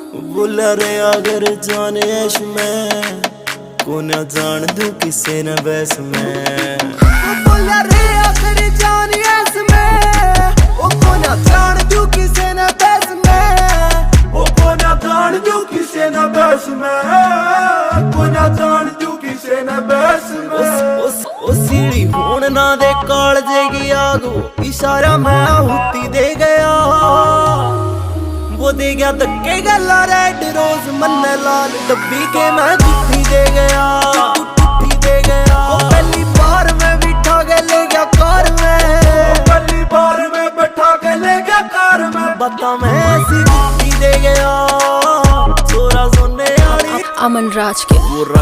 बोला रे अगर जाने ऐश में को ना जान दूं किसे न बस में। बोला रे अगर जाने ऐश में को ना जान दूं किसे न बस में। को ना जान दूं किसे न बस में, को ना जान दूं किसे न बस में। ओ सीढ़ी होन ना दे काल जेगी आगो, इशारा मैं आहुति दे गया। वो दे गया धक्के गला रेड रोज मन्ने लाल डब्बी के मैं जुट्टी दे गया, जुट्टी दे गया। वो पहली बार में बिठा के ले गया कार में, पहली बार में बैठा के ले गया कार में। बता मैं ऐसी जुट्टी दे गया, छोरा सोने वाली अमन राज के।